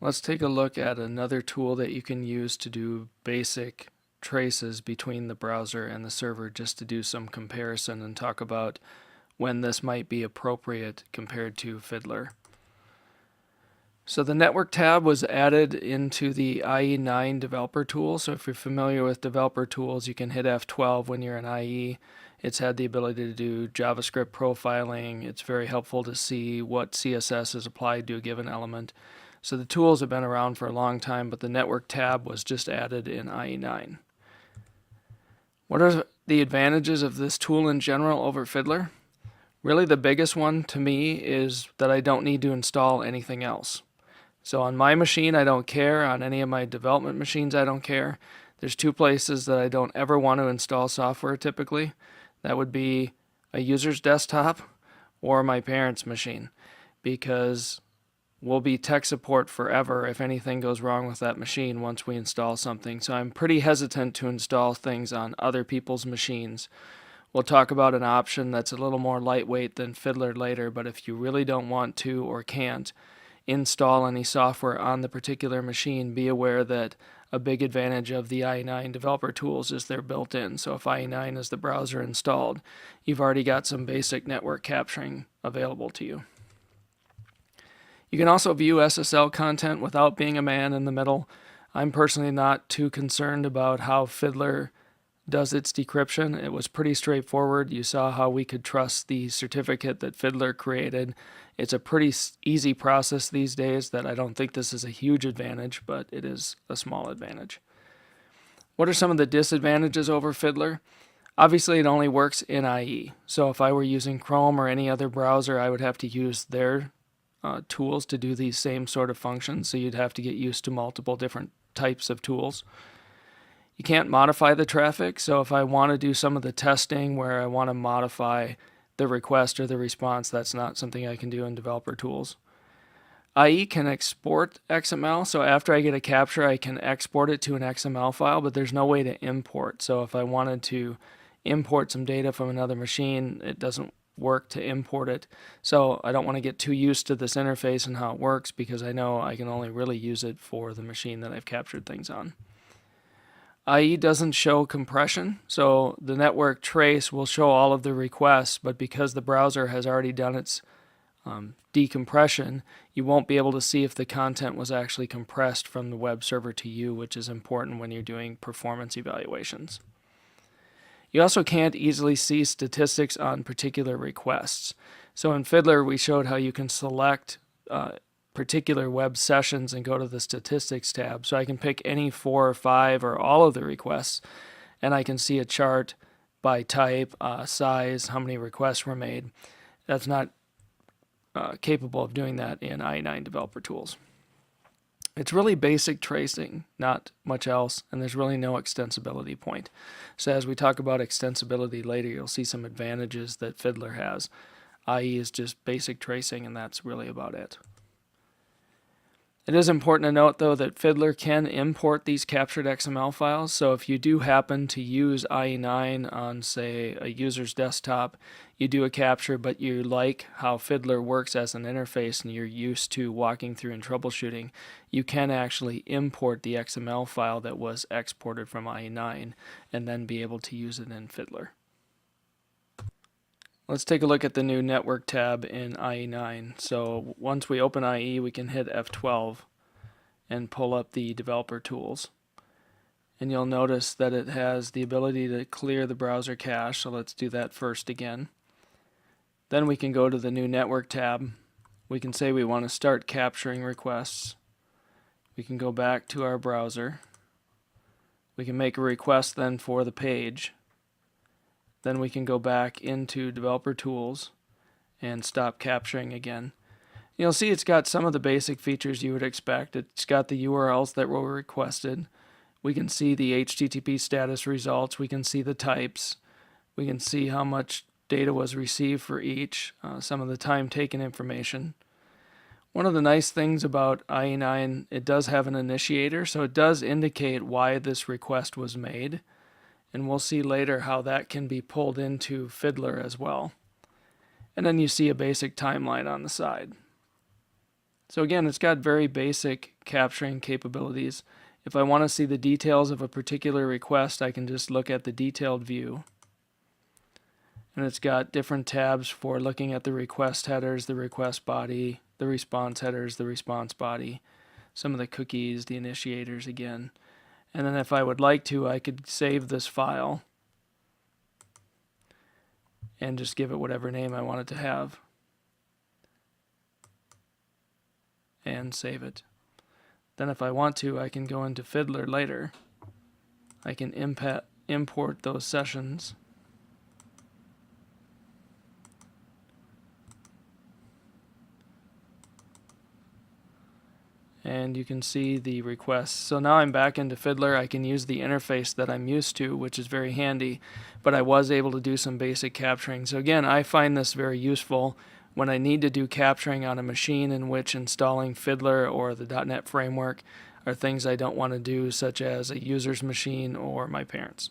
Let's take a look at another tool that you can use to do basic traces between the browser and the server, just to do some comparison and talk about when this might be appropriate compared to Fiddler. So the network tab was added into the IE9 developer tool. So if you're familiar with developer tools, you can hit F12 when you're in IE. It's had the ability to do JavaScript profiling. It's very helpful to see what CSS is applied to a given element. So the tools have been around for a long time, but the network tab was just added in IE9. What are the advantages of this tool in general over Fiddler? Really, the biggest one to me is that I don't need to install anything else. So on my machine, I don't care. On any of my development machines, I don't care. There's two places that I don't ever want to install software typically. That would be a user's desktop or my parents' machine, because we'll be tech support forever if anything goes wrong with that machine once we install something. So I'm pretty hesitant to install things on other people's machines. We'll talk about an option that's a little more lightweight than Fiddler later, but if you really don't want to or can't install any software on the particular machine, be aware that a big advantage of the IE9 developer tools is they're built in. So if IE9 is the browser installed, you've already got some basic network capturing available to you. You can also view SSL content without being a man in the middle. I'm personally not too concerned about how Fiddler does its decryption. It was pretty straightforward. You saw how we could trust the certificate that Fiddler created. It's a pretty easy process these days that I don't think this is a huge advantage, but it is a small advantage. What are some of the disadvantages over Fiddler? Obviously, it only works in IE. So if I were using Chrome or any other browser, I would have to use their tools to do these same sort of functions, so you'd have to get used to multiple different types of tools. You can't modify the traffic, so if I want to do some of the testing where I want to modify the request or the response, that's not something I can do in developer tools. IE can export XML, so after I get a capture, I can export it to an XML file, but there's no way to import. So if I wanted to import some data from another machine, it doesn't work to import it. So I don't want to get too used to this interface and how it works, because I know I can only really use it for the machine that I've captured things on. IE doesn't show compression, so the network trace will show all of the requests, but because the browser has already done its decompression, you won't be able to see if the content was actually compressed from the web server to you, which is important when you're doing performance evaluations. You also can't easily see statistics on particular requests. So in Fiddler, we showed how you can select particular web sessions and go to the statistics tab. So I can pick any 4 or 5 or all of the requests, and I can see a chart by type, size, how many requests were made. That's not capable of doing that in IE9 developer tools. It's really basic tracing, not much else, and there's really no extensibility point. So as we talk about extensibility later, you'll see some advantages that Fiddler has. IE is just basic tracing, and that's really about it. It is important to note, though, that Fiddler can import these captured XML files. So if you do happen to use IE9 on, say, a user's desktop, you do a capture, but you like how Fiddler works as an interface and you're used to walking through and troubleshooting, you can actually import the XML file that was exported from IE9 and then be able to use it in Fiddler. Let's take a look at the new network tab in IE9. So once we open IE, we can hit F12 and pull up the developer tools. And you'll notice that it has the ability to clear the browser cache, so let's do that first again. Then we can go to the new network tab. We can say we want to start capturing requests. We can go back to our browser. We can make a request then for the page. Then we can go back into developer tools and stop capturing again. You'll see it's got some of the basic features you would expect. It's got the URLs that were requested. We can see the HTTP status results. We can see the types. We can see how much data was received for each, some of the time taken information. One of the nice things about IE9, it does have an initiator, so it does indicate why this request was made. And we'll see later how that can be pulled into Fiddler as well. And then you see a basic timeline on the side. So again, it's got very basic capturing capabilities. If I want to see the details of a particular request, I can just look at the detailed view. And it's got different tabs for looking at the request headers, the request body, the response headers, the response body, some of the cookies, the initiators again. And then if I would like to, I could save this file and just give it whatever name I want it to have and save it. Then if I want to, I can go into Fiddler later. I can import those sessions. And you can see the requests. So now I'm back into Fiddler. I can use the interface that I'm used to, which is very handy, but I was able to do some basic capturing. So again, I find this very useful when I need to do capturing on a machine in which installing Fiddler or the .NET framework are things I don't want to do, such as a user's machine or my parents'.